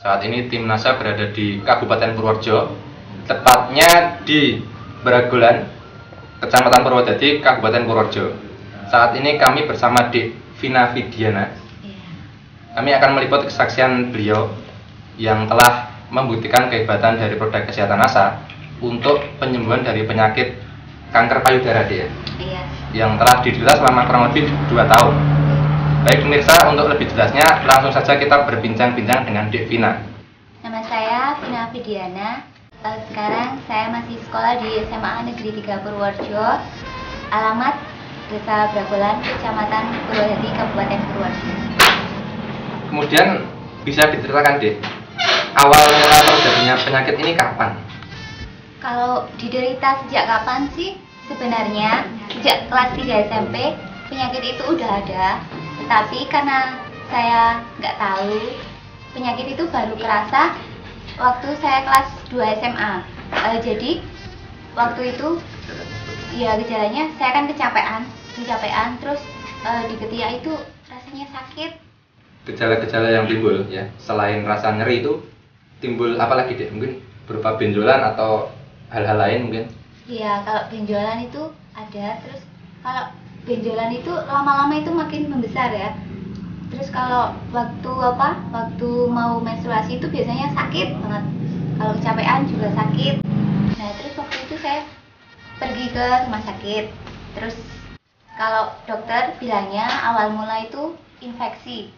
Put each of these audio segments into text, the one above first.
Saat ini tim NASA berada di Kabupaten Purworejo, tepatnya di Bragolan, Kecamatan Purwodadi, Kabupaten Purworejo. Saat ini kami bersama Dek Vina Vidiana. Kami akan meliput kesaksian beliau yang telah membuktikan kehebatan dari produk kesehatan NASA untuk penyembuhan dari penyakit kanker payudara dia. Iya. Yang telah diderita selama kurang lebih 2 tahun. Baik pemirsa, untuk lebih jelasnya langsung saja kita berbincang-bincang dengan Dek Vina. Nama saya Vina Vidiana. Sekarang saya masih sekolah di SMA Negeri 3 Purworejo. Alamat Desa Bragolan, Kecamatan Purwodadi, Kabupaten Purworejo. Kemudian bisa diceritakan Dek, awal mula terjadinya penyakit ini kapan? Kalau diderita sejak kapan sih? Sebenarnya sejak kelas 3 SMP penyakit itu udah ada. Tetapi karena saya nggak tahu, penyakit itu baru kerasa waktu saya kelas 2 SMA. Jadi waktu itu ya gejalanya saya kan kecapean terus di ketiak itu rasanya sakit. Gejala-gejala yang timbul ya, selain rasa nyeri itu timbul apa lagi Dek? Mungkin berupa benjolan atau hal-hal lain mungkin? Iya, kalau benjolan itu ada. Terus kalau benjolan itu lama-lama itu makin membesar ya. Terus kalau waktu mau menstruasi itu biasanya sakit banget. Kalau kecapean juga sakit. Nah, terus waktu itu saya pergi ke rumah sakit. Terus kalau dokter bilangnya awal mula itu infeksi.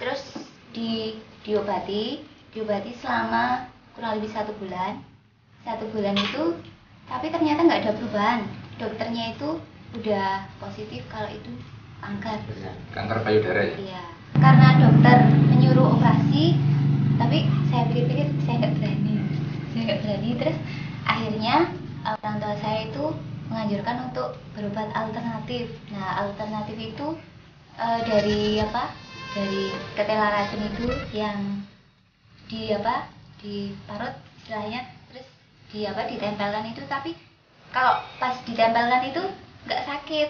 Terus diobati selama kurang lebih 1 bulan. 1 bulan itu, tapi ternyata nggak ada perubahan. Dokternya itu udah positif kalau itu kanker payudara ya? Iya, karena dokter menyuruh operasi, tapi saya pikir-pikir saya nggak berani. Terus akhirnya orang tua saya itu menganjurkan untuk berobat alternatif. Nah, alternatif itu dari ketela racun itu yang diparut istilahnya, terus ditempelkan itu. Tapi kalau pas ditempelkan itu nggak sakit,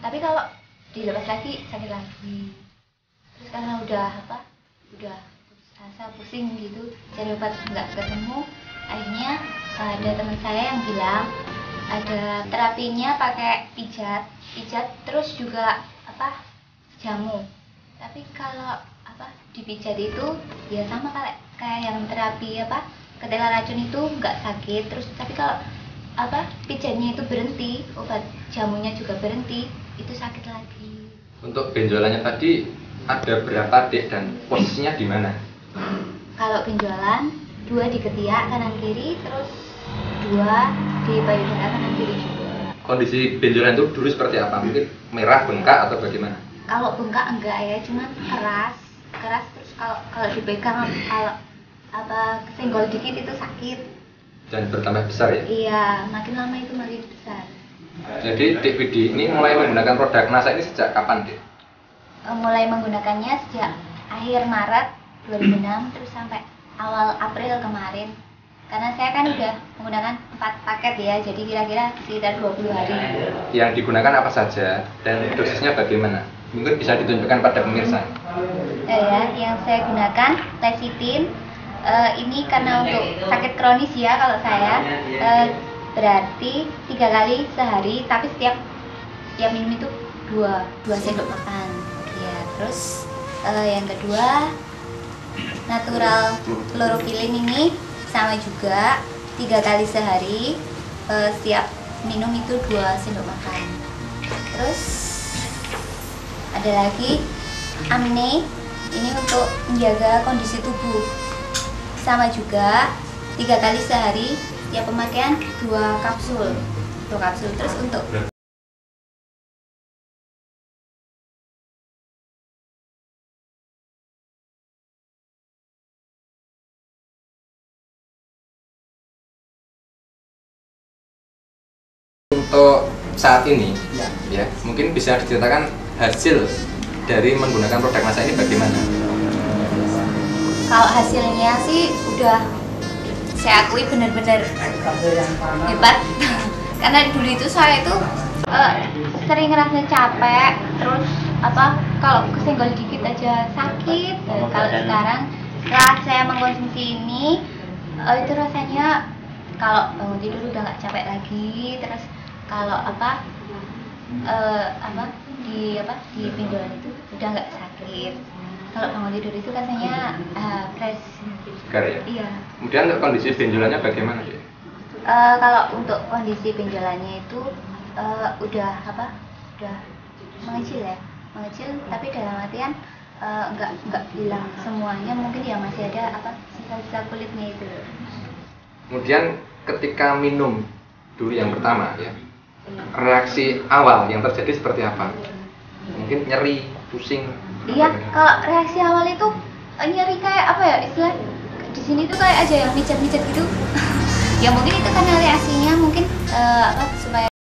tapi kalau dilepas lagi sakit lagi. Terus karena udah putus asa, pusing gitu, cari obat nggak ketemu. Akhirnya ada teman saya yang bilang ada terapinya pakai pijat terus juga jamu. Tapi kalau dipijat itu ya sama kayak yang terapi ketela racun itu nggak sakit. Terus tapi kalau pijatnya itu berhenti, obat jamunya juga berhenti, itu sakit lagi. Untuk benjolannya tadi ada berapa Dek dan posisinya di mana? Kalau benjolan 2 di ketiak kanan kiri, terus 2 di payudara kanan kiri juga. Kondisi benjolan itu dulu seperti apa? Mungkin merah, bengkak atau bagaimana? Kalau bengkak enggak ya, cuman keras. Terus kalau dipegang kalau kesenggol dikit itu sakit. Dan bertambah besar ya? Iya, makin lama itu makin besar. Jadi Dek Vidi ini mulai menggunakan produk NASA ini sejak kapan Dek? Mulai menggunakannya sejak akhir Maret 2006 terus sampai awal April kemarin. Karena saya kan udah menggunakan 4 paket ya, jadi kira-kira sekitar 20 hari. Yang digunakan apa saja dan dosisnya bagaimana? Mungkin bisa ditunjukkan pada pemirsa. Yang saya gunakan lecithin. Ini karena untuk sakit kronis ya, kalau saya berarti 3 kali sehari, tapi setiap minum itu 2 sendok makan ya. Terus yang kedua natural chloroquine ini sama juga 3 kali sehari, setiap minum itu 2 sendok makan. Terus ada lagi amne, ini untuk menjaga kondisi tubuh, sama juga 3 kali sehari, tiap pemakaian 2 kapsul. Terus untuk saat ini ya mungkin bisa diceritakan hasil dari menggunakan produk NASA ini bagaimana? Kalau hasilnya sih udah saya akui benar-benar hebat. Karena dulu itu saya itu sering ngerasa capek, terus kalau kesenggol dikit aja sakit. Kalau sekarang setelah saya mengkonsumsi ini, itu rasanya kalau bangun tidur udah nggak capek lagi. Terus kalau di benjolan itu udah nggak sakit. Kalau bangun tidur itu rasanya fresh. Segar ya? Iya. Kemudian untuk kondisi benjolannya bagaimana, Dek? Kalau untuk kondisi benjolannya itu udah mengecil ya, tapi dalam artian nggak hilang semuanya, mungkin ya masih ada sisa-sisa kulitnya itu. Kemudian ketika minum dulu yang pertama ya, reaksi awal yang terjadi seperti apa? Mungkin nyeri, pusing? Iya, kalau reaksi awal itu nyeri kayak apa ya, istilah di sini tuh kayak aja yang micet-micet gitu. Ya mungkin itu karena reaksinya mungkin supaya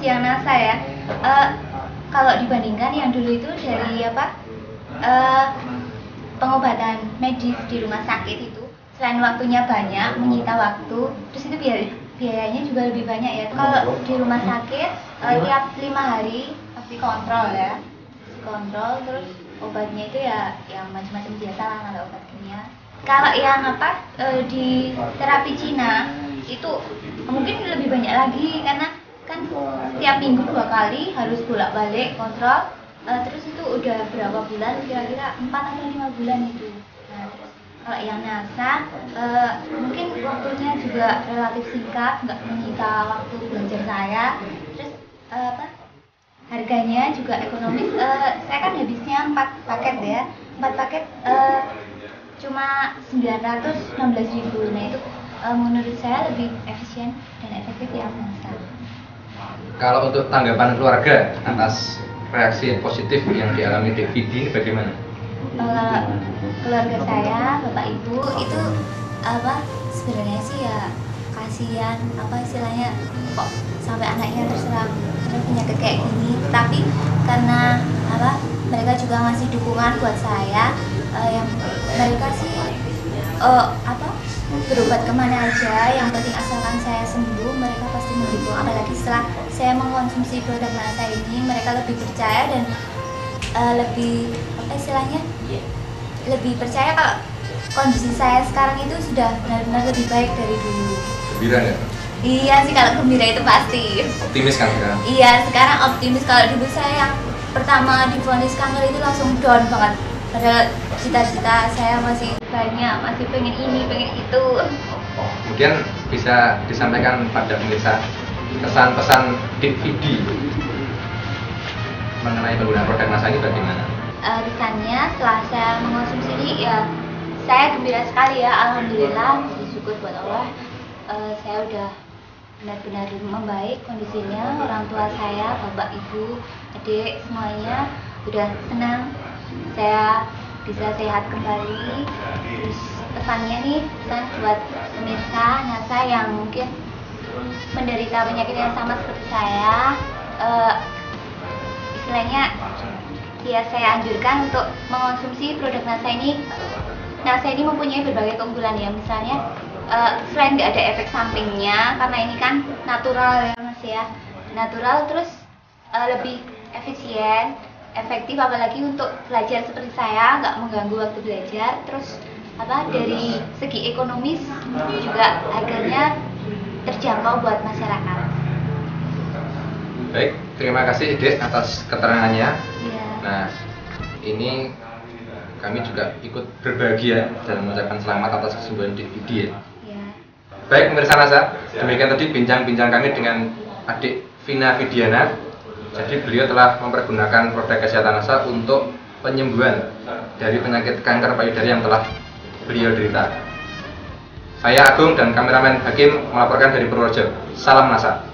yang NASA ya. Kalau dibandingkan yang dulu itu dari pengobatan medis di rumah sakit itu, selain waktunya banyak, menyita waktu, terus itu biayanya juga lebih banyak ya. Kalau di rumah sakit tiap 5 hari pasti kontrol ya, kontrol, terus obatnya itu ya yang macam-macam biasa lah, ada obat kimia. Kalau yang di terapi Cina itu mungkin lebih banyak lagi, karena kan tiap minggu 2 kali harus bolak-balik kontrol. Terus itu udah berapa bulan, kira-kira 4 atau 5 bulan itu. Nah, terus kalau yang NASA mungkin waktunya juga relatif singkat, nggak menyita waktu belajar saya. Terus harganya juga ekonomis. Saya kan habisnya 4 paket ya, 4 paket cuma 916.000. Nah itu menurut saya lebih efisien dan efektif yang NASA. Kalau untuk tanggapan keluarga atas reaksi positif yang dialami Vidi ini bagaimana? Keluarga saya, bapak ibu itu sebenarnya sih ya kasihan, istilahnya kok sampai anaknya terserang penyakit kayak gini. Tapi karena mereka juga ngasih dukungan buat saya, yang mereka sih berobat kemana aja, yang penting asalkan saya sembuh, mereka pasti mendukung. Apalagi setelah saya mengkonsumsi produk NASA ini, mereka lebih percaya dan lebih lebih percaya kalau kondisi saya sekarang itu sudah benar-benar lebih baik dari dulu. Gembira ya? Iya sih, kalau gembira itu pasti. Optimis kan sekarang? Iya, sekarang optimis. Kalau dulu saya yang pertama divonis kanker itu langsung down banget. Padahal cita-cita saya masih banyak, masih pengen ini, pengen itu. Kemudian bisa disampaikan pada pemirsa kesan-pesan Vidi mengenai penggunaan produk NASA ini bagaimana? Kesannya setelah saya mengonsumsi ini ya, saya gembira sekali ya, alhamdulillah, bersyukur buat Allah. Saya udah benar-benar membaik kondisinya, orang tua saya, bapak, ibu, adik, semuanya udah senang saya bisa sehat kembali. Terus pesannya nih, pesan buat pemirsa NASA yang mungkin menderita penyakit yang sama seperti saya, istilahnya ya saya anjurkan untuk mengkonsumsi produk NASA ini. NASA ini mempunyai berbagai keunggulan ya, misalnya selain nggak ada efek sampingnya, karena ini kan natural ya mas ya, natural, terus lebih efisien, efektif, apalagi untuk belajar seperti saya, nggak mengganggu waktu belajar. Terus dari segi ekonomis juga harganya terjangkau buat masyarakat. Baik, terima kasih Dek atas keterangannya. Ya. Nah, ini kami juga ikut berbahagia dan mengucapkan selamat atas kesembuhan Vidi ya. Ya. Baik pemirsa NASA, demikian tadi bincang-bincang kami dengan adik Vina Vidiana. Jadi beliau telah mempergunakan produk kesehatan NASA untuk penyembuhan dari penyakit kanker payudara yang telah beliau derita. Saya Agung dan kameramen Hakim melaporkan dari Purworejo. Salam NASA.